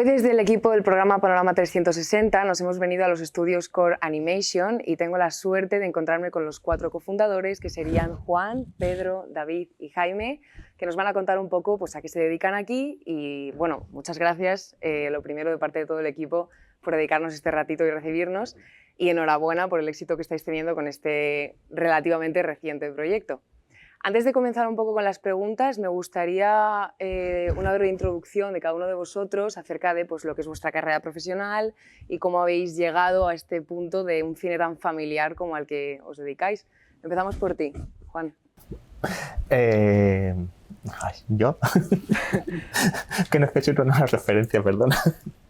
Hoy desde el equipo del programa Panorama 360 nos hemos venido a los estudios Core Animation y tengo la suerte de encontrarme con los 4 cofundadores, que serían Juan, Pedro, David y Jaime, que nos van a contar un poco pues, a qué se dedican aquí y bueno, muchas gracias, lo primero de parte de todo el equipo por dedicarnos este ratito y recibirnos y enhorabuena por el éxito que estáis teniendo con este relativamente reciente proyecto. Antes de comenzar un poco con las preguntas, me gustaría una breve introducción de cada uno de vosotros acerca de pues, lo que es vuestra carrera profesional y cómo habéis llegado a este punto de un cine tan familiar como al que os dedicáis. Empezamos por ti, Juan. ¿Yo? Que no es que soy una referencia, perdona.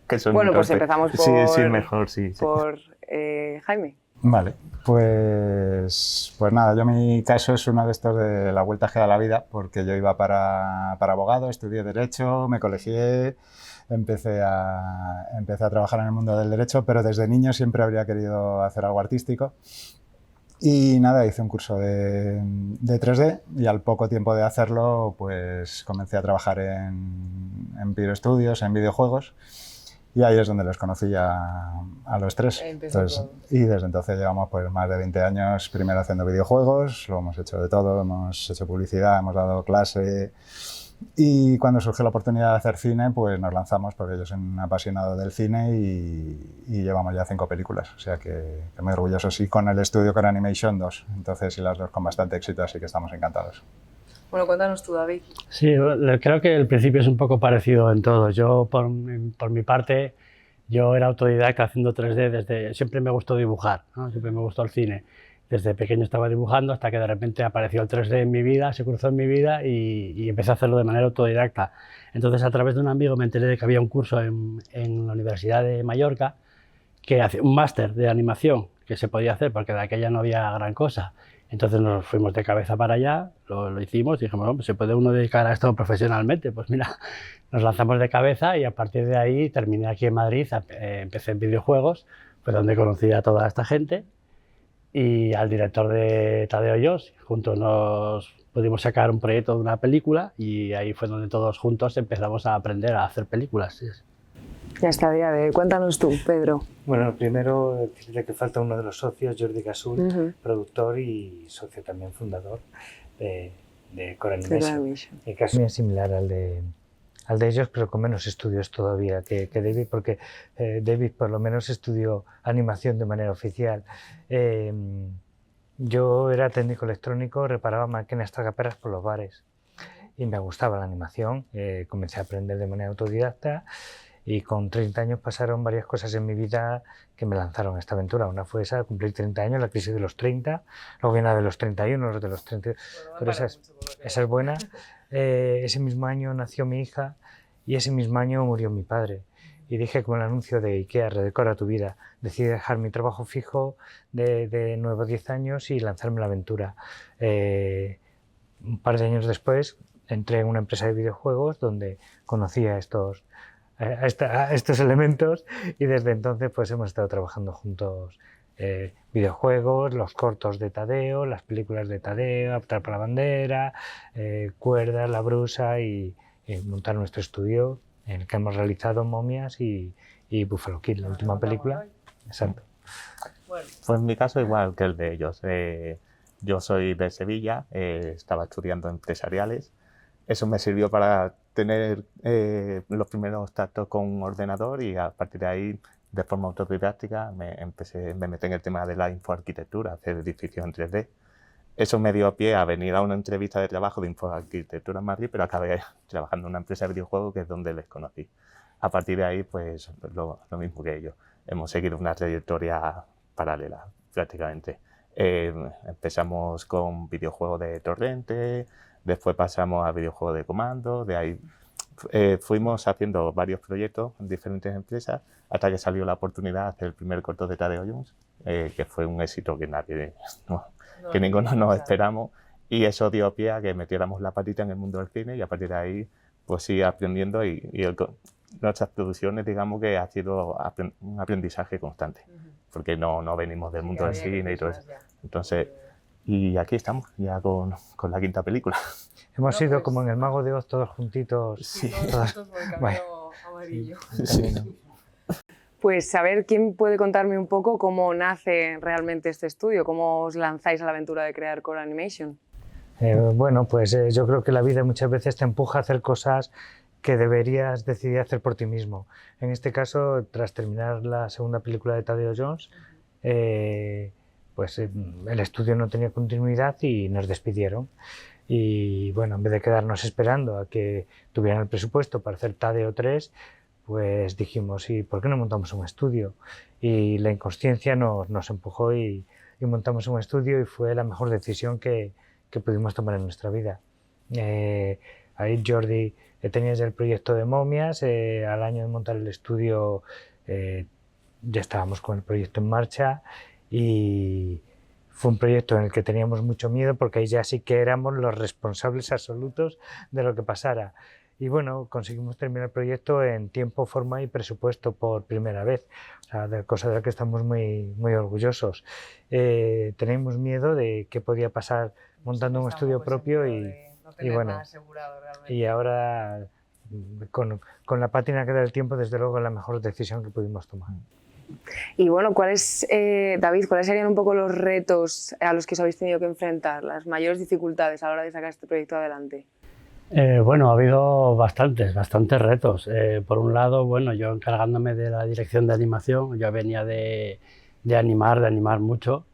Que bueno, pues empezamos por, sí, mejor, sí. por Jaime. Vale, pues nada, yo mi caso es uno de estos de la vuelta que da la vida, porque yo iba para abogado, estudié Derecho, me colegié, empecé a trabajar en el mundo del derecho, pero desde niño siempre habría querido hacer algo artístico. Y nada, hice un curso de 3D y al poco tiempo de hacerlo, pues comencé a trabajar en Piro Studios, en videojuegos. Y ahí es donde los conocí a los 3. Entonces, y desde entonces llevamos pues, más de 20 años, primero haciendo videojuegos, lo hemos hecho de todo, hemos hecho publicidad, hemos dado clase. Y cuando surgió la oportunidad de hacer cine, pues nos lanzamos, porque yo soy un apasionado del cine y llevamos ya 5 películas. O sea que muy orgullosos. Y con el estudio Core Animation 2. Entonces, y las 2 con bastante éxito, así que estamos encantados. Bueno, cuéntanos tú, David. Sí, creo que el principio es un poco parecido en todo. Yo, por mi parte, yo era autodidacta haciendo 3D siempre me gustó dibujar, ¿no? Siempre me gustó el cine. Desde pequeño estaba dibujando hasta que de repente apareció el 3D en mi vida, se cruzó en mi vida y empecé a hacerlo de manera autodidacta. Entonces, a través de un amigo me enteré de que había un curso en la Universidad de Mallorca que hacía un máster de animación que se podía hacer porque de aquella no había gran cosa. Entonces nos fuimos de cabeza para allá, lo hicimos y dijimos, bueno, ¿se puede uno dedicar a esto profesionalmente? Pues mira, nos lanzamos de cabeza y a partir de ahí terminé aquí en Madrid, empecé en videojuegos, fue donde conocí a toda esta gente y al director de Tadeo y yo, juntos nos pudimos sacar un proyecto de una película y ahí fue donde todos juntos empezamos a aprender a hacer películas. Sí. Ya está, cuéntanos tú, Pedro. Bueno, primero decirle que falta uno de los socios, Jordi Gasul, productor y socio también fundador de Core Animation. El caso es similar al de ellos, pero con menos estudios todavía que David, porque David por lo menos estudió animación de manera oficial. Yo era técnico electrónico, reparaba máquinas tragaperras por los bares y me gustaba la animación. Comencé a aprender de manera autodidacta. Y con 30 años pasaron varias cosas en mi vida que me lanzaron a esta aventura. Una fue esa, cumplir 30 años, la crisis de los 30, luego viene la de los 31, los de los 30, pero esa es buena. Ese mismo año nació mi hija y ese mismo año murió mi padre. Y dije, como el anuncio de IKEA, redecora tu vida, decidí dejar mi trabajo fijo de nuevo 10 años y lanzarme a la aventura. Un par de años después entré en una empresa de videojuegos donde conocí a estos elementos y desde entonces pues hemos estado trabajando juntos videojuegos, los cortos de Tadeo, las películas de Tadeo, Atrapa la bandera, Cuerdas, La brusa y montar nuestro estudio en el que hemos realizado Momias y Buffalo Kid, la última película. Exacto. Pues en mi caso igual que el de ellos. Yo soy de Sevilla, estaba estudiando empresariales. Eso me sirvió para tener los primeros tactos con un ordenador y a partir de ahí, de forma autodidáctica, me metí en el tema de la infoarquitectura, hacer edificios en 3D. Eso me dio pie a venir a una entrevista de trabajo de infoarquitectura en Madrid, pero acabé trabajando en una empresa de videojuegos que es donde les conocí. A partir de ahí, pues lo mismo que ellos. Hemos seguido una trayectoria paralela, prácticamente. Empezamos con videojuegos de torrente, después pasamos a videojuegos de comando, de ahí fuimos haciendo varios proyectos en diferentes empresas hasta que salió la oportunidad de hacer el primer corto de Tadeo Jones, que fue un éxito que ninguno nos esperamos y eso dio pie a que metiéramos la patita en el mundo del cine y a partir de ahí pues sigue aprendiendo y nuestras producciones digamos que ha sido un aprendizaje constante porque no venimos del mundo del cine y todo eso. Entonces, y aquí estamos ya con la quinta película. Hemos ido como en El Mago de Oz, todos juntitos. Sí. Todos juntos por el camino a amarillo. camino. Pues a ver, ¿quién puede contarme un poco cómo nace realmente este estudio? ¿Cómo os lanzáis a la aventura de crear Core Animation? Bueno, pues yo creo que la vida muchas veces te empuja a hacer cosas que deberías decidir hacer por ti mismo. En este caso, tras terminar la segunda película de Tadeo Jones, pues el estudio no tenía continuidad y nos despidieron. Y bueno, en vez de quedarnos esperando a que tuvieran el presupuesto para hacer Tadeo 3, pues dijimos, ¿y por qué no montamos un estudio? Y la inconsciencia nos empujó y montamos un estudio y fue la mejor decisión que pudimos tomar en nuestra vida. Ahí Jordi tenía ya el proyecto de momias, al año de montar el estudio ya estábamos con el proyecto en marcha y fue un proyecto en el que teníamos mucho miedo porque ahí ya sí que éramos los responsables absolutos de lo que pasara. Y bueno, conseguimos terminar el proyecto en tiempo, forma y presupuesto por primera vez, o sea, cosa de la que estamos muy, muy orgullosos. Teníamos miedo de qué podía pasar montando un estudio propio y bueno, y ahora con la pátina que da el tiempo, desde luego, es la mejor decisión que pudimos tomar. Y bueno, David, ¿cuáles serían un poco los retos a los que os habéis tenido que enfrentar, las mayores dificultades a la hora de sacar este proyecto adelante? Bueno, ha habido bastantes retos. Por un lado, bueno, yo encargándome de la dirección de animación, yo venía de animar mucho.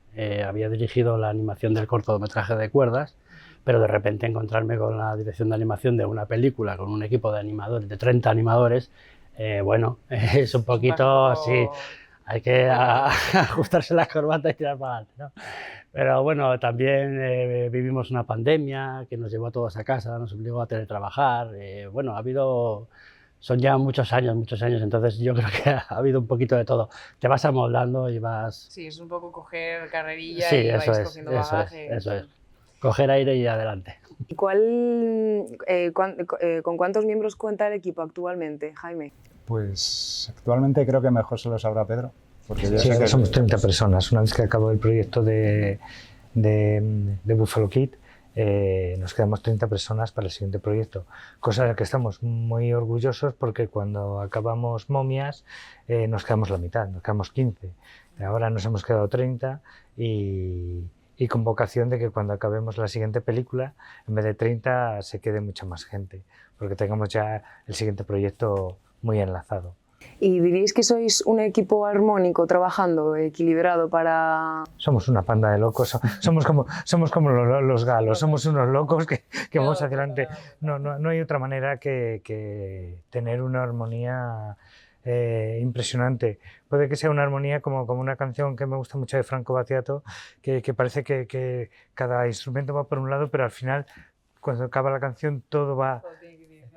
Había dirigido la animación del cortometraje de cuerdas, pero de repente encontrarme con la dirección de animación de una película con un equipo de animadores, de 30 animadores, bueno, es un poquito, sí, hay que ajustarse la corbata y tirar para adelante, ¿no? Pero bueno, también vivimos una pandemia que nos llevó a todos a casa, nos obligó a teletrabajar. Bueno, son ya muchos años, entonces yo creo que ha habido un poquito de todo. Te vas amoldando y vas... Sí, es un poco coger carrerilla sí, y eso vais es, cogiendo bagaje. Eso es. Coger aire y adelante. ¿Y con cuántos miembros cuenta el equipo actualmente, Jaime? Pues actualmente creo que mejor se lo sabrá Pedro. Porque yo Sí, sé que somos 30 personas. Una vez que acabó el proyecto de Buffalo Kid, nos quedamos 30 personas para el siguiente proyecto, cosa de la que estamos muy orgullosos porque cuando acabamos Momias nos quedamos la mitad, nos quedamos 15. Ahora nos hemos quedado 30 y con vocación de que cuando acabemos la siguiente película, en vez de 30 se quede mucha más gente, porque tengamos ya el siguiente proyecto muy enlazado. ¿Y diríais que sois un equipo armónico, trabajando, equilibrado para...? Somos una panda de locos, somos como los galos, somos unos locos que vamos hacia adelante. No hay otra manera que tener una armonía impresionante. Puede que sea una armonía como una canción que me gusta mucho de Franco Battiato, que parece que cada instrumento va por un lado, pero al final, cuando acaba la canción, todo va...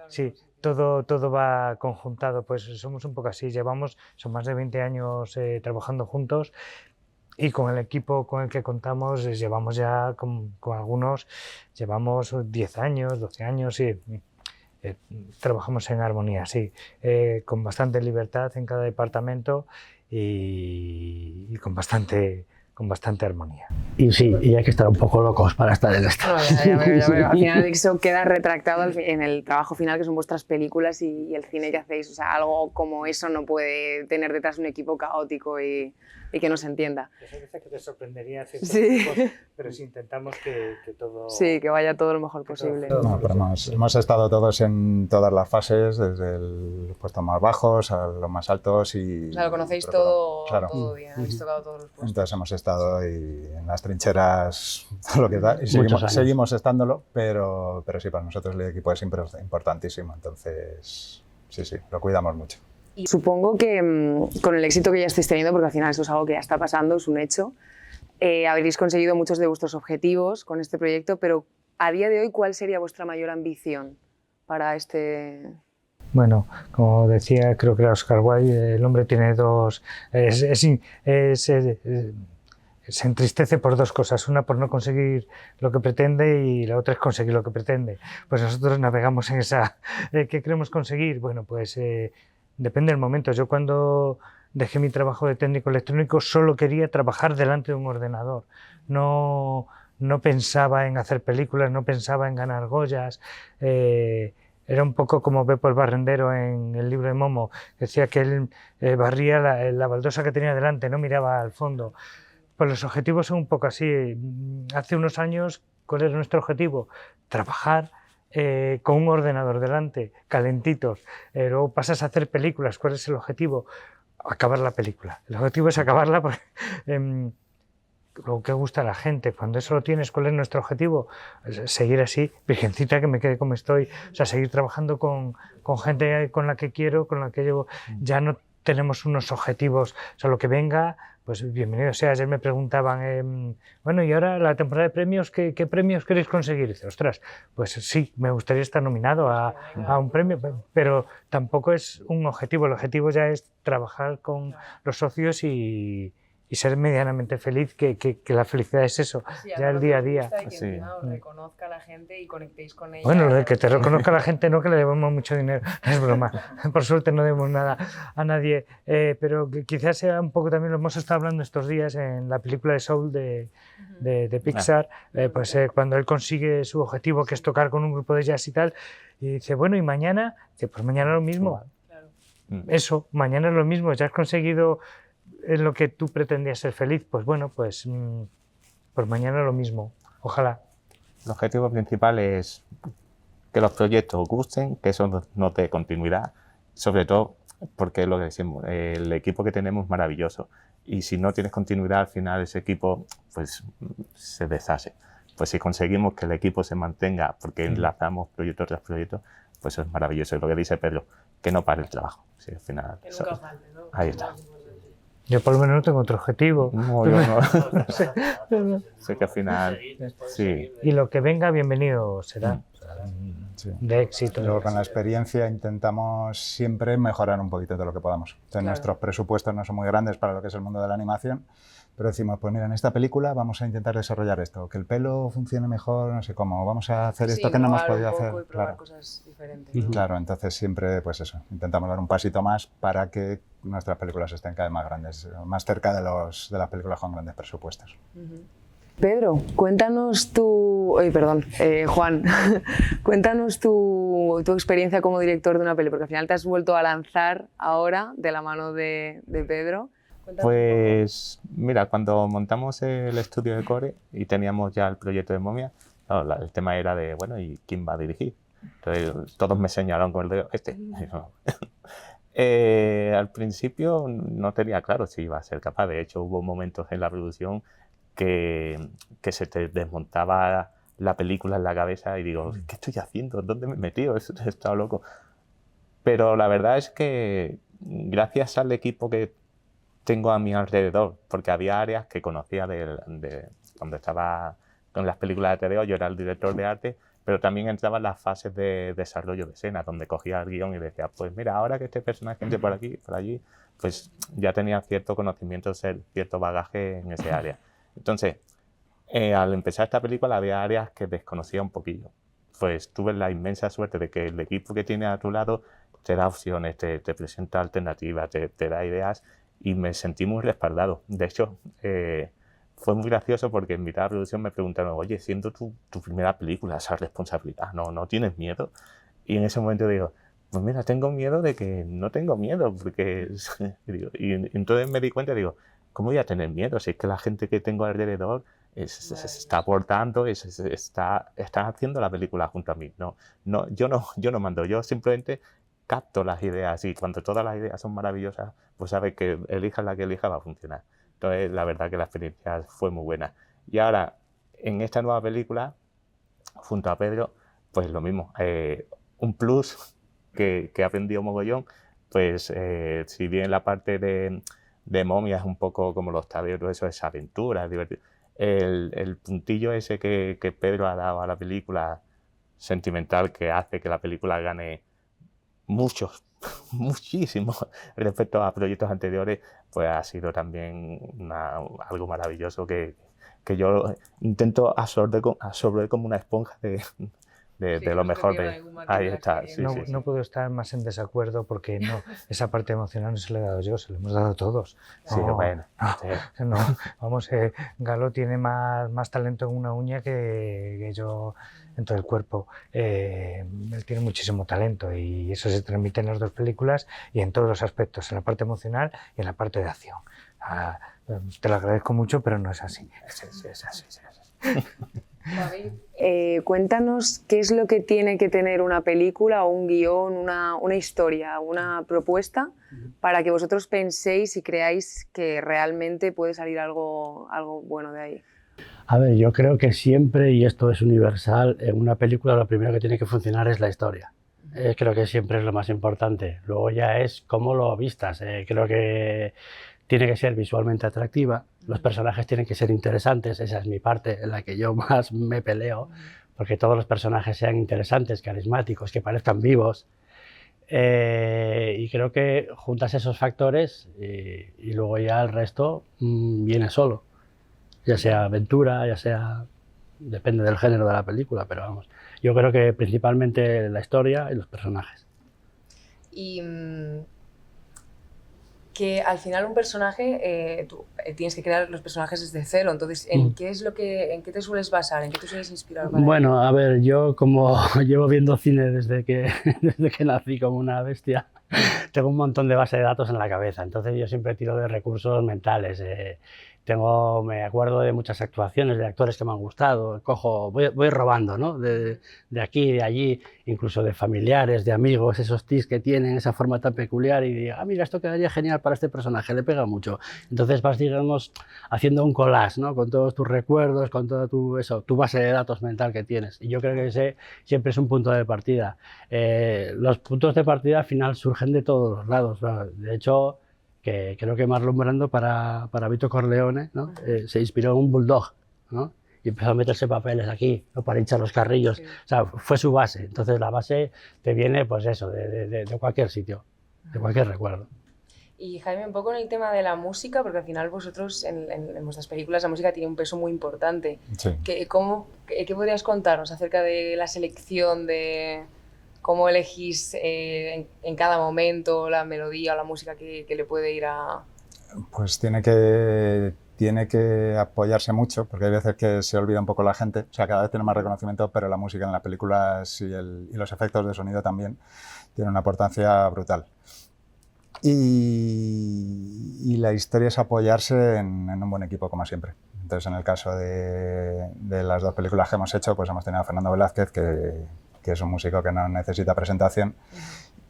Sí, todo va conjuntado, pues somos un poco así, son más de 20 años trabajando juntos y con el equipo con el que contamos llevamos ya, con algunos, llevamos 10 años, 12 años y trabajamos en armonía, sí, con bastante libertad en cada departamento y con bastante armonía. Y sí, y hay que estar un poco locos para estar en esto. No, ya veo. Al final eso queda retractado en el trabajo final, que son vuestras películas y el cine que hacéis. O sea, algo como eso no puede tener detrás un equipo caótico y que no se entienda. Eso dice que te sorprendería ciertos Sí. tipos, pero si intentamos que todo... Sí, que vaya todo lo mejor posible. No, pero hemos estado todos en todas las fases, desde los puestos más bajos a los más altos. Y, O sea, lo conocéis pero, todo, claro. todo bien, habéis tocado todos los puestos. Entonces hemos estado ahí en las trincheras, todo lo que da, y Muchos años. seguimos estándolo, pero sí, para nosotros el equipo es importantísimo, entonces sí, lo cuidamos mucho. Y supongo que con el éxito que ya estáis teniendo, porque al final eso es algo que ya está pasando, es un hecho, habréis conseguido muchos de vuestros objetivos con este proyecto, pero a día de hoy, ¿cuál sería vuestra mayor ambición para este...? Bueno, como decía, creo que era Oscar Wilde, el hombre tiene dos... se entristece por dos cosas, una por no conseguir lo que pretende y la otra es conseguir lo que pretende. Pues nosotros navegamos en esa... ¿Qué queremos conseguir? Bueno, pues depende del momento. Yo cuando dejé mi trabajo de técnico electrónico solo quería trabajar delante de un ordenador. No pensaba en hacer películas, no pensaba en ganar Goyas. era un poco como Beppo el barrendero en el libro de Momo, que decía que él barría la baldosa que tenía delante, no miraba al fondo. Pues los objetivos son un poco así. Hace unos años, ¿cuál era nuestro objetivo? Trabajar con un ordenador delante, calentitos. Luego pasas a hacer películas. ¿Cuál es el objetivo? Acabar la película. El objetivo es acabarla porque lo que gusta a la gente. Cuando eso lo tienes, ¿cuál es nuestro objetivo? Seguir así, virgencita, que me quede como estoy. O sea, seguir trabajando con gente con la que quiero, con la que llevo. Ya no tenemos unos objetivos. O sea, lo que venga, pues bienvenido sea. Ayer me preguntaban, bueno, y ahora la temporada de premios, ¿qué premios queréis conseguir? Y dice, ostras, pues sí, me gustaría estar nominado a un premio, pero tampoco es un objetivo. El objetivo ya es trabajar con los socios y ser medianamente feliz, que la felicidad es eso, Sí, ya el día a día. Que Sí. encima os reconozca a la gente y conectéis con ella. Bueno, lo de que te reconozca la gente, no que le debemos mucho dinero, es broma. Por suerte no debemos nada a nadie, pero que quizás sea un poco también, lo hemos estado hablando estos días en la película de Soul de Pixar, pues cuando él consigue su objetivo, que es tocar con un grupo de jazz y tal, y dice, bueno, ¿y mañana? Dice, pues mañana lo mismo. Claro. Eso, mañana es lo mismo, ya has conseguido en lo que tú pretendías ser feliz, pues bueno, pues mañana lo mismo, ojalá. El objetivo principal es que los proyectos gusten, que eso nos dé continuidad, sobre todo porque es lo que decimos, el equipo que tenemos es maravilloso y si no tienes continuidad al final ese equipo pues se deshace. Pues si conseguimos que el equipo se mantenga porque enlazamos proyecto tras proyecto, pues eso es maravilloso. Y lo que dice Pedro, que no pare el trabajo. Sí, al final, Que nunca falte, ¿no? Ahí está. Yo por lo menos no tengo otro objetivo. No, yo no. Sé que al final, sí. Y lo que venga, bienvenido será. Sí. De éxito. Luego con la experiencia intentamos siempre mejorar un poquito de lo que podamos. Entonces, Claro. Nuestros presupuestos no son muy grandes para lo que es el mundo de la animación, pero decimos, pues mira, en esta película vamos a intentar desarrollar esto, que el pelo funcione mejor, no sé cómo, vamos a hacer esto que no hemos podido hacer. Y probar Claro. cosas diferentes, ¿no? Claro, entonces siempre, pues eso, intentamos dar un pasito más para que nuestras películas estén cada vez más grandes, más cerca de las películas con grandes presupuestos. Pedro, cuéntanos Juan, cuéntanos tu experiencia como director de una peli, porque al final te has vuelto a lanzar ahora de la mano de Pedro. Cuéntanos Pues mira, cuando montamos el estudio de Core y teníamos ya el proyecto de Momia, claro, el tema era de, bueno, ¿y quién va a dirigir? Entonces todos me señalaron con el dedo, al principio no tenía claro si iba a ser capaz. De hecho, hubo momentos en la producción que se te desmontaba la película en la cabeza y digo, ¿qué estoy haciendo? ¿Dónde me he metido? He estado loco. Pero la verdad es que gracias al equipo que tengo a mi alrededor, porque había áreas que conocía de cuando estaba con las películas de TVO, yo era el director de arte, pero también entraba en las fases de desarrollo de escena, donde cogía el guión y decía, pues mira, ahora que este personaje entre por aquí, por allí, pues ya tenía cierto conocimiento, cierto bagaje en ese área. Entonces, al empezar esta película había áreas que desconocía un poquillo. Pues tuve la inmensa suerte de que el equipo que tiene a tu lado te da opciones, te presenta alternativas, te da ideas y me sentí muy respaldado. De hecho, fue muy gracioso porque en mitad de la producción me preguntaron, oye, siendo tu primera película, esa responsabilidad, ¿no tienes miedo? Y en ese momento digo, pues mira, tengo miedo de que no tengo miedo, porque... y entonces me di cuenta y digo, ¿cómo voy a tener miedo? Si es que la gente que tengo alrededor se está aportando, está haciendo la película junto a mí. Yo no mando, yo simplemente capto las ideas y cuando todas las ideas son maravillosas, pues sabes que elijas la que elija va a funcionar. Entonces, la verdad que la experiencia fue muy buena. Y ahora, en esta nueva película, junto a Pedro, pues lo mismo. Un plus que he aprendido mogollón, pues si bien la parte de Momia es un poco como los taberos, eso es aventura, es divertido. El puntillo ese que Pedro ha dado a la película sentimental que hace que la película gane muchísimo respecto a proyectos anteriores, pues ha sido también algo maravilloso que yo intento absorber como una esponja de lo mejor de... Ahí está, sí, no, sí, sí. no puedo estar más en desacuerdo porque no, esa parte emocional no se la he dado yo, se la hemos dado todos. Sí, No, bueno. no, Sí. no, vamos, Galo tiene más talento en una uña que yo en todo el cuerpo. Él tiene muchísimo talento y eso se transmite en las dos películas y en todos los aspectos, en la parte emocional y en la parte de acción. Te lo agradezco mucho, pero no es así. Sí, es así, sí, es así. Cuéntanos qué es lo que tiene que tener una película o un guión, una historia, una propuesta para que vosotros penséis y creáis que realmente puede salir algo bueno de ahí. A ver, yo creo que siempre, y esto es universal, en una película lo primero que tiene que funcionar es la historia. Creo que siempre es lo más importante. Luego ya es cómo lo vistas. Creo que tiene que ser visualmente atractiva, los personajes tienen que ser interesantes, esa es mi parte en la que yo más me peleo, porque todos los personajes sean interesantes, carismáticos, que parezcan vivos. Y creo que juntas esos factores y luego ya el resto viene solo, ya sea aventura, ya sea... depende del género de la película, pero vamos, yo creo que principalmente la historia y los personajes. Y que al final un personaje, tú tienes que crear los personajes desde cero, entonces ¿en qué te sueles basar? ¿En qué te sueles inspirar para Bueno, ello? a ver, yo como llevo viendo cine desde que nací como una bestia, tengo un montón de base de datos en la cabeza, entonces yo siempre tiro de recursos mentales. Me acuerdo de muchas actuaciones de actores que me han gustado, voy robando, ¿no? De aquí, de allí, incluso de familiares, de amigos, esos tics que tienen, esa forma tan peculiar y digo, mira, esto quedaría genial para este personaje, le pega mucho. Entonces vas, digamos, haciendo un collage, ¿no? Con todos tus recuerdos, con toda tu base de datos mental que tienes. Y yo creo que ese siempre es un punto de partida. Los puntos de partida al final surgen de todos los lados. De hecho, que creo que Marlon Brando para Vito Corleone, ¿no? Se inspiró en un bulldog, ¿no? Y empezó a meterse papeles aquí, ¿no? Para hinchar los carrillos. Sí. O sea, fue su base. Entonces la base te viene, pues eso, de cualquier sitio, de cualquier recuerdo. Y Jaime, un poco en el tema de la música, porque al final vosotros en vuestras películas la música tiene un peso muy importante. Sí. ¿Qué podrías contarnos acerca de la selección, de cómo elegís en cada momento la melodía o la música que le puede ir a...? Pues tiene que apoyarse mucho, porque hay veces que se olvida un poco la gente, o sea, cada vez tiene más reconocimiento, pero la música en las películas y los efectos de sonido también tienen una importancia brutal. Y la historia es apoyarse en un buen equipo, como siempre. Entonces, en el caso de las dos películas que hemos hecho, pues hemos tenido a Fernando Velázquez, que es un músico que no necesita presentación,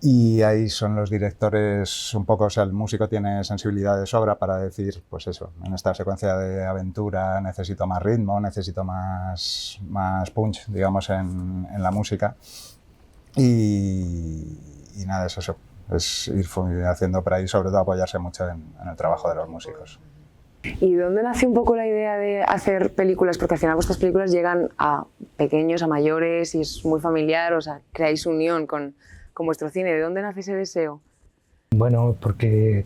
y ahí son los directores un poco, o sea, el músico tiene sensibilidad de sobra para decir, pues eso, en esta secuencia de aventura necesito más ritmo, necesito más punch, digamos, en la música, y nada, es eso. Es ir haciendo por ahí, sobre todo apoyarse mucho en el trabajo de los músicos. ¿Y de dónde nace un poco la idea de hacer películas? Porque al final vuestras películas llegan a pequeños, a mayores, y es muy familiar, o sea, creáis unión con vuestro cine. ¿De dónde nace ese deseo? Bueno, porque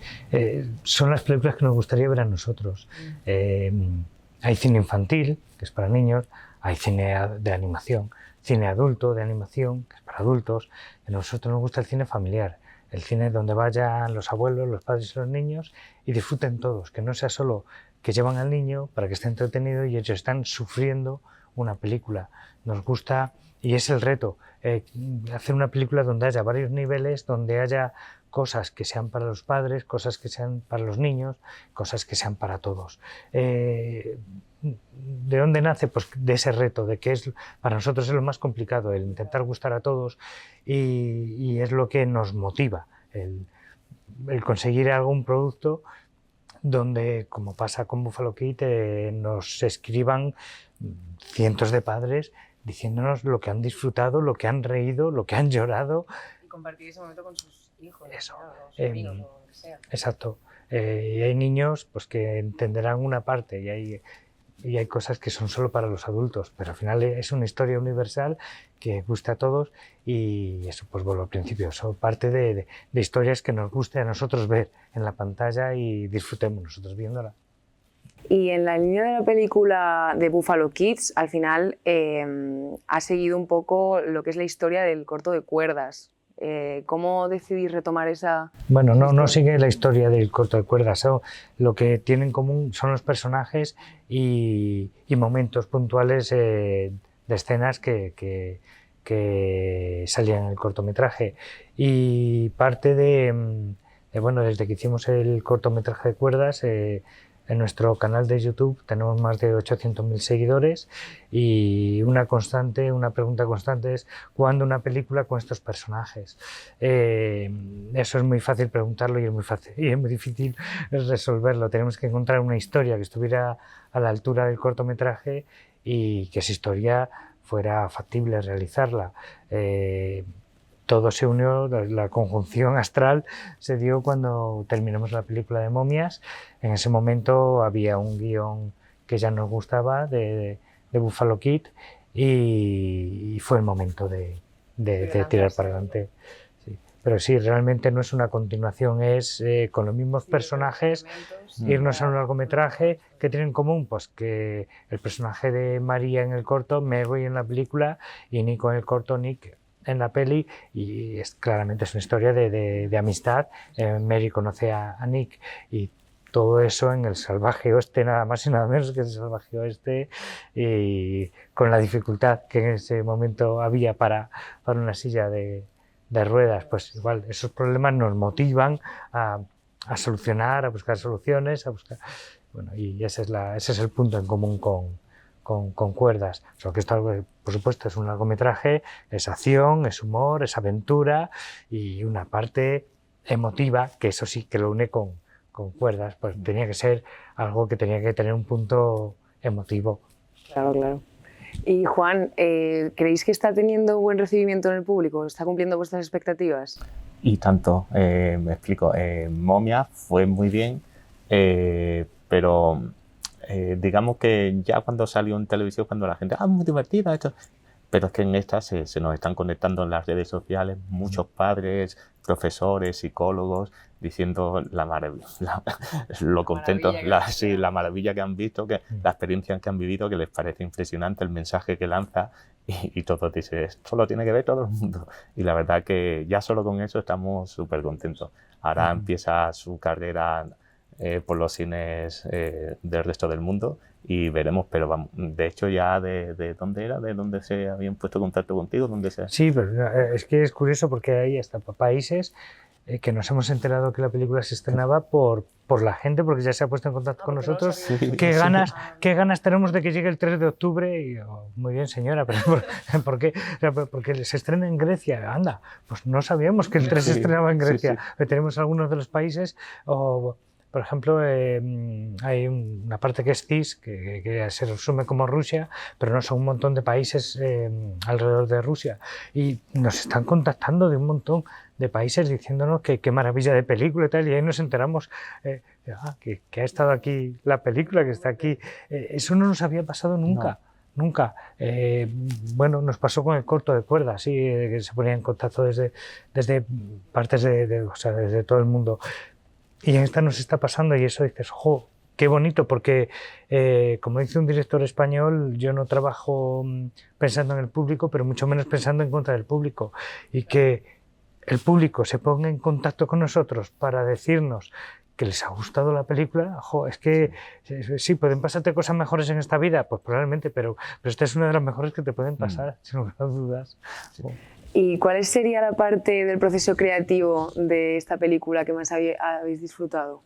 son las películas que nos gustaría ver a nosotros. Hay cine infantil, que es para niños, hay cine de animación, cine adulto de animación, que es para adultos. A nosotros nos gusta el cine familiar. El cine donde vayan los abuelos, los padres y los niños y disfruten todos, que no sea solo que llevan al niño para que esté entretenido y ellos están sufriendo una película. Nos gusta, y es el reto, hacer una película donde haya varios niveles, donde haya cosas que sean para los padres, cosas que sean para los niños, cosas que sean para todos. ¿De dónde nace? Pues de ese reto, de que para nosotros es lo más complicado, el intentar gustar a todos y es lo que nos motiva, el conseguir algún producto donde, como pasa con Buffalo Kid, nos escriban cientos de padres diciéndonos lo que han disfrutado, lo que han reído, lo que han llorado. Y compartir ese momento con sus hijos, eso, ¿no? Sus amigos, o lo que sea. Exacto. Y hay niños pues, que entenderán una parte y hay cosas que son solo para los adultos, pero al final es una historia universal que gusta a todos y eso, pues vuelvo al principio, son parte de historias que nos guste a nosotros ver en la pantalla y disfrutemos nosotros viéndola. Y en la línea de la película de Buffalo Kids, al final ha seguido un poco lo que es la historia del corto de cuerdas. ¿Cómo decidís retomar esa...? Bueno, no sigue la historia del corto de cuerdas. Lo que tienen en común son los personajes y momentos puntuales de escenas que salían en el cortometraje. Y parte bueno, desde que hicimos el cortometraje de cuerdas, en nuestro canal de YouTube tenemos más de 800.000 seguidores y una pregunta constante es ¿cuándo una película con estos personajes? Eso es muy fácil preguntarlo y es muy difícil resolverlo. Tenemos que encontrar una historia que estuviera a la altura del cortometraje y que esa historia fuera factible realizarla. Todo se unió, la conjunción astral se dio cuando terminamos la película de Momias. En ese momento había un guión que ya nos gustaba de Buffalo Kid y fue el momento de tirar para adelante. Sí. Pero sí, realmente no es una continuación, es con los mismos personajes irnos a un largometraje que tienen en común, pues que el personaje de María en el corto, Mary en la película y Nico en el corto, Nick en la peli, y claramente es una historia de amistad. Mary conoce a Nick y todo eso en el salvaje oeste, nada más y nada menos que el salvaje oeste, y con la dificultad que en ese momento había para una silla de ruedas, pues igual esos problemas nos motivan a solucionar, a buscar soluciones, bueno, y ese es el punto en común con cuerdas. Solo que esto, por supuesto, es un largometraje, es acción, es humor, es aventura y una parte emotiva, que eso sí que lo une con cuerdas, pues tenía que ser algo que tenía que tener un punto emotivo. Claro, claro. Y Juan, ¿creéis que está teniendo buen recibimiento en el público? ¿Está cumpliendo vuestras expectativas? Y tanto, me explico, Momia fue muy bien, pero digamos que ya cuando salió en televisión, cuando la gente, muy divertida esto, pero es que en esta se nos están conectando en las redes sociales muchos padres, profesores, psicólogos, diciendo la maravilla, lo contentos, la maravilla que han visto, la experiencia que han vivido, que les parece impresionante el mensaje que lanza y todos dicen, esto lo tiene que ver todo el mundo. Y la verdad que ya solo con eso estamos súper contentos. Ahora empieza su carrera por los cines del resto del mundo y veremos, pero vamos, de hecho ya de dónde era, de dónde se habían puesto en contacto contigo, dónde se... Sí, pero es que es curioso porque hay hasta países que nos hemos enterado que la película se estrenaba por la gente, porque ya se ha puesto en contacto con nosotros. Sí, ¿Qué ganas tenemos de que llegue el 3 de octubre? Y yo, muy bien, señora, pero ¿por qué? Porque se estrena en Grecia. Anda, pues no sabíamos que el 3 se estrenaba en Grecia. Tenemos algunos de los países... Por ejemplo, hay una parte que es CIS, que se resume como Rusia, pero no son un montón de países alrededor de Rusia. Y nos están contactando de un montón de países diciéndonos que qué maravilla de película y tal, y ahí nos enteramos que ha estado aquí la película, que está aquí. Eso no nos había pasado nunca. No. Nunca. Bueno, nos pasó con el corto de cuerdas, sí, que se ponía en contacto desde partes o sea, desde todo el mundo. Y en esta nos está pasando y eso dices, ¡jo! Qué bonito, porque como dice un director español, yo no trabajo pensando en el público, pero mucho menos pensando en contra del público. Y que el público se ponga en contacto con nosotros para decirnos que les ha gustado la película, ¡jo! Es que sí, pueden pasarte cosas mejores en esta vida, pues probablemente, pero esta es una de las mejores que te pueden pasar, sin lugar a dudas. Sí. ¿Y cuál sería la parte del proceso creativo de esta película que más habéis disfrutado?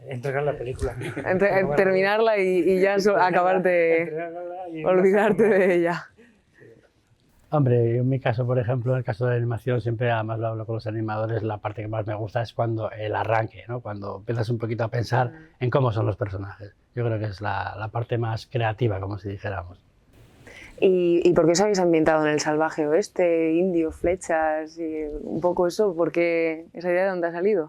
Entregar la película. Terminarla y ya acabar de olvidarte de ella. Hombre, en mi caso, por ejemplo, en el caso de la animación, siempre además lo hablo con los animadores, la parte que más me gusta es cuando el arranque, ¿no? Cuando empiezas un poquito a pensar en cómo son los personajes. Yo creo que es la parte más creativa, como si dijéramos. ¿Y por qué os habéis ambientado en el salvaje oeste, indio, flechas, y un poco eso? ¿Por qué esa idea de dónde ha salido?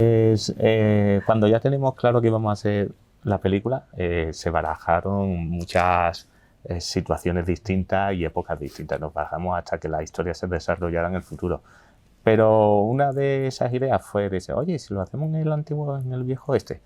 Cuando ya tenemos claro que íbamos a hacer la película, se barajaron muchas situaciones distintas y épocas distintas. Nos barajamos hasta que la historia se desarrollara en el futuro. Pero una de esas ideas fue decir, oye, si lo hacemos en el antiguo, en el viejo oeste.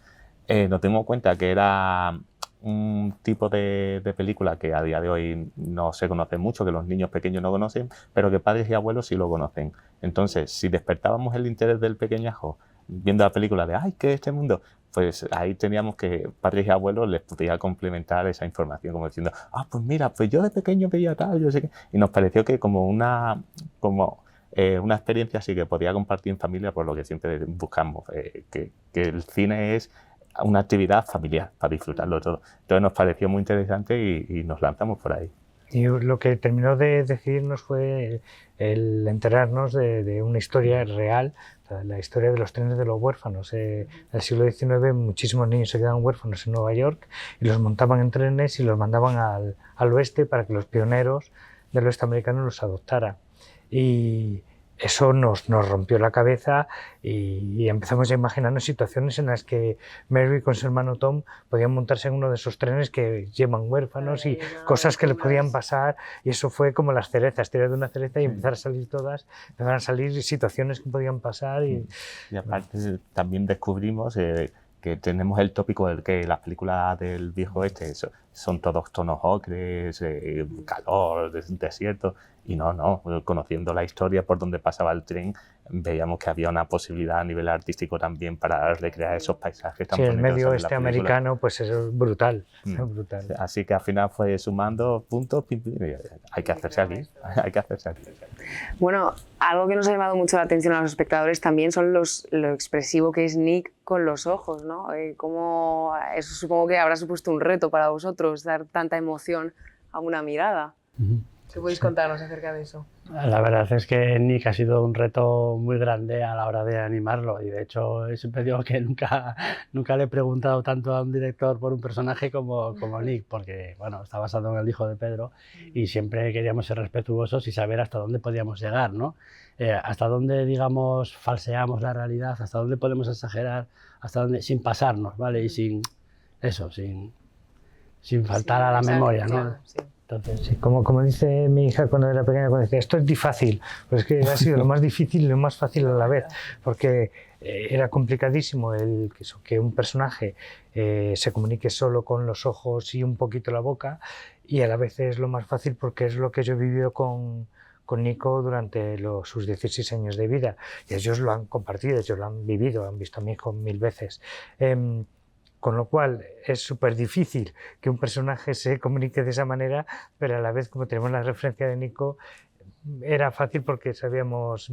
nos dimos cuenta que era un tipo de película que a día de hoy no se conoce mucho, que los niños pequeños no conocen, pero que padres y abuelos sí lo conocen. Entonces, si despertábamos el interés del pequeñajo viendo la película de ¡ay, qué es este mundo!, pues ahí teníamos que padres y abuelos les podía complementar esa información, como diciendo, pues mira, pues yo de pequeño veía tal, yo sé qué. Y nos pareció que como una experiencia así que podía compartir en familia, por lo que siempre buscamos, que el cine es una actividad familiar para disfrutarlo todo. Entonces nos pareció muy interesante y nos lanzamos por ahí. Y lo que terminó de decidirnos fue el enterarnos de una historia real, o sea, la historia de los trenes de los huérfanos. En el siglo XIX muchísimos niños se quedaban huérfanos en Nueva York y los montaban en trenes y los mandaban al oeste para que los pioneros del oeste americano los adoptaran. Y eso nos rompió la cabeza y empezamos a imaginarnos situaciones en las que Mary con su hermano Tom podían montarse en uno de esos trenes que llevan huérfanos y cosas que le podían pasar, y eso fue como las cerezas, tirar de una cereza y empezar a salir todas, empezaron a salir situaciones que podían pasar. Y aparte también descubrimos que tenemos el tópico del que las películas del viejo oeste son todos tonos ocres, calor, desierto, y no, conociendo la historia por donde pasaba el tren, veíamos que había una posibilidad a nivel artístico también para recrear esos paisajes tan bonitos. El medio oeste americano, pues es brutal, brutal. Así que al final fue sumando puntos, hay que hacerse aquí, hay que hacerse aquí. Bueno, algo que nos ha llamado mucho la atención a los espectadores también son lo expresivo que es Nick con los ojos, ¿no? Eso supongo que habrá supuesto un reto para vosotros, dar tanta emoción a una mirada. ¿Qué podéis contarnos acerca de eso? La verdad es que Nick ha sido un reto muy grande a la hora de animarlo, y de hecho siempre digo que nunca le he preguntado tanto a un director por un personaje como Nick, porque bueno, está basado en el hijo de Pedro y siempre queríamos ser respetuosos y saber hasta dónde podíamos llegar, ¿no? Hasta dónde, digamos, falseamos la realidad, hasta dónde podemos exagerar, hasta dónde, sin pasarnos, ¿vale? Y sin faltar a la memoria, ¿no? Claro, sí. Entonces, sí, como dice mi hija cuando era pequeña, cuando decía, esto es difícil, pues es que ha sido lo más difícil y lo más fácil a la vez, porque era complicadísimo que un personaje se comunique solo con los ojos y un poquito la boca, y a la vez es lo más fácil porque es lo que yo he vivido con Nico durante sus 16 años de vida, y ellos lo han compartido, ellos lo han vivido, han visto a mi hijo 1000 veces. Con lo cual es súper difícil que un personaje se comunique de esa manera, pero a la vez, como tenemos la referencia de Nico, era fácil porque sabíamos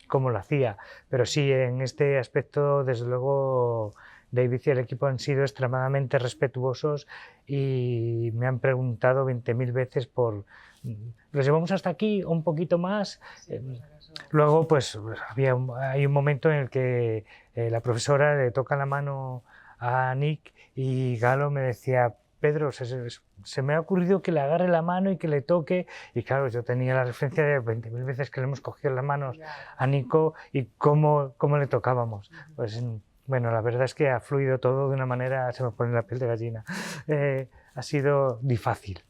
cómo lo hacía. Pero sí, en este aspecto, desde luego, David y el equipo han sido extremadamente respetuosos y me han preguntado 20.000 veces por ¿los llevamos hasta aquí o un poquito más? Luego, pues hay un momento en el que la profesora le toca la mano a Nick y Galo me decía, Pedro, se me ha ocurrido que le agarre la mano y que le toque, y claro, yo tenía la referencia de 20.000 veces que le hemos cogido las manos a Nico y cómo le tocábamos. Pues bueno, la verdad es que ha fluido todo de una manera, se me pone la piel de gallina. Ha sido difícil.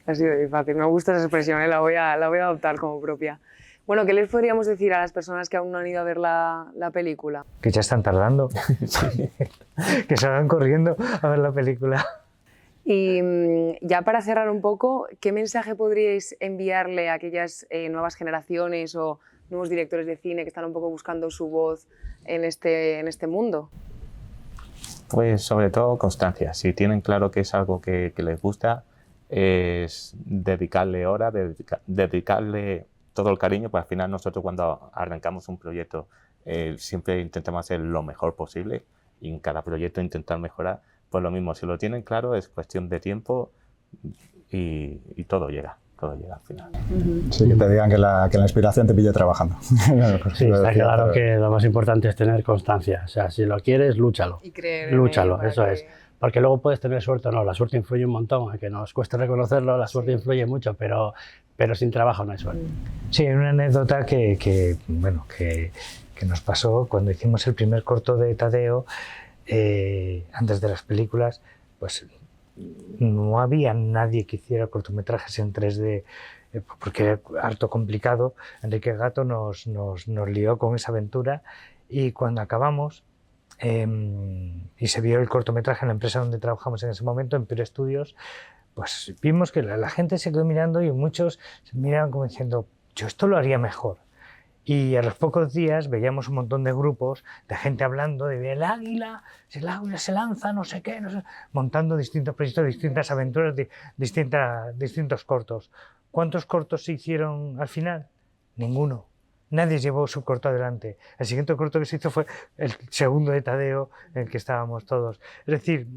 Ha sido difícil, me gusta esa expresión, la voy a adoptar como propia. Bueno, ¿qué les podríamos decir a las personas que aún no han ido a ver la película? Que ya están tardando, que salgan corriendo a ver la película. Y ya para cerrar un poco, ¿qué mensaje podríais enviarle a aquellas nuevas generaciones o nuevos directores de cine que están un poco buscando su voz en este mundo? Pues sobre todo constancia. Si tienen claro que es algo que les gusta, es dedicarle horas, dedicarle todo el cariño, pues al final nosotros cuando arrancamos un proyecto siempre intentamos hacer lo mejor posible y en cada proyecto intentar mejorar. Pues lo mismo, si lo tienen claro es cuestión de tiempo y todo llega al final. Sí, que te digan que la inspiración te pille trabajando. Sí, está claro que lo más importante es tener constancia, o sea, si lo quieres, lúchalo. Y creer en lúchalo, ello, eso es. Porque luego puedes tener suerte o no, la suerte influye un montón, aunque nos cueste reconocerlo, la suerte influye mucho, pero sin trabajo no hay suerte. Sí, una anécdota que nos pasó cuando hicimos el primer corto de Tadeo, antes de las películas, pues no había nadie que hiciera cortometrajes en 3D, porque era harto complicado. Enrique Gato nos lió con esa aventura y cuando acabamos, y se vio el cortometraje en la empresa donde trabajamos en ese momento, en Pure Studios, pues vimos que la gente se quedó mirando y muchos se miraban como diciendo, yo esto lo haría mejor. Y a los pocos días veíamos un montón de grupos de gente hablando de el águila se lanza, no sé qué, montando distintos proyectos, distintas aventuras, distintos cortos. ¿Cuántos cortos se hicieron al final? Ninguno. Nadie llevó su corto adelante. El siguiente corto que se hizo fue el segundo de Tadeo, en el que estábamos todos. Es decir,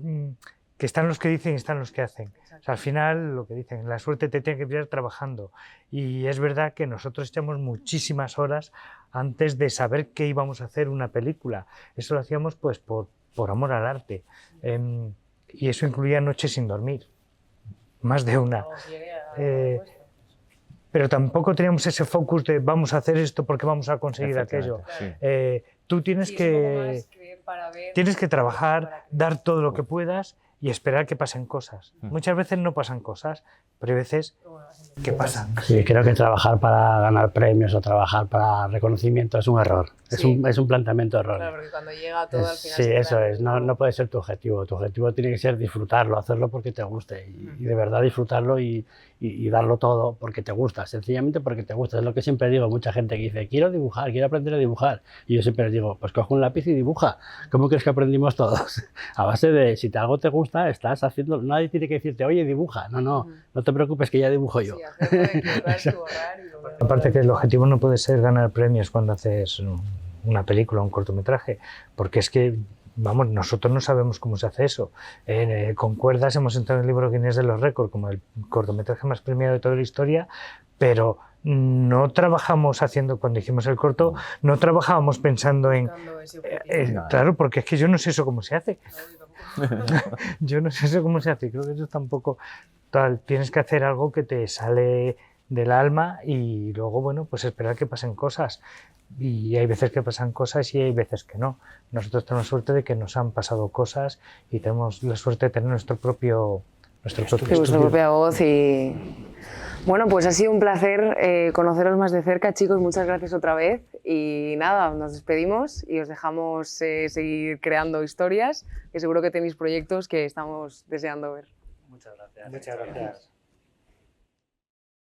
que están los que dicen y están los que hacen. O sea, al final, lo que dicen, la suerte te tiene que pillar trabajando. Y es verdad que nosotros echamos muchísimas horas antes de saber que íbamos a hacer una película. Eso lo hacíamos pues por amor al arte. Y eso incluía noches sin dormir. Más de una. Pero tampoco teníamos ese focus de vamos a hacer esto porque vamos a conseguir aquello. Sí. Tú tienes que trabajar, dar todo lo que puedas y esperar que pasen cosas. Muchas veces no pasan cosas, pero hay veces que pasan. Sí, creo que trabajar para ganar premios o trabajar para reconocimiento es un error. Sí. Es un planteamiento erróneo. Claro, porque cuando llega todo al final... Sí, se eso queda- es. No puede ser tu objetivo. Tu objetivo tiene que ser disfrutarlo, hacerlo porque te guste y de verdad disfrutarlo y darlo todo porque te gusta, sencillamente porque te gusta. Es lo que siempre digo, mucha gente que dice, quiero dibujar, quiero aprender a dibujar. Y yo siempre les digo, pues coge un lápiz y dibuja. ¿Cómo crees que aprendimos todos? A base de, si algo te gusta, estás haciendo... Nadie tiene que decirte, oye, dibuja. No te preocupes que ya dibujo yo. Sí, hacerlo, equivocarse, borrar y volver a- Aparte que el objetivo no puede ser ganar premios cuando haces una película o un cortometraje, porque es que, vamos, nosotros no sabemos cómo se hace eso. Con Cuerdas hemos entrado en el libro Guinness de los récords como el cortometraje más premiado de toda la historia, pero no trabajamos haciendo, cuando hicimos el corto, no trabajábamos pensando en... buscando ese objetivo. claro, porque es que yo no sé eso cómo se hace. No, yo tampoco. Yo no sé eso cómo se hace, creo que eso tampoco... Tal, tienes que hacer algo que te sale del alma y luego, bueno, pues esperar que pasen cosas. Y hay veces que pasan cosas y hay veces que no. Nosotros tenemos suerte de que nos han pasado cosas y tenemos la suerte de tener nuestro propio Sí, vuestra estudio. propia voz y... Bueno, pues ha sido un placer conoceros más de cerca, chicos. Muchas gracias otra vez. Y nada, nos despedimos y os dejamos seguir creando historias, que seguro que tenéis proyectos que estamos deseando ver. Muchas gracias. Muchas gracias.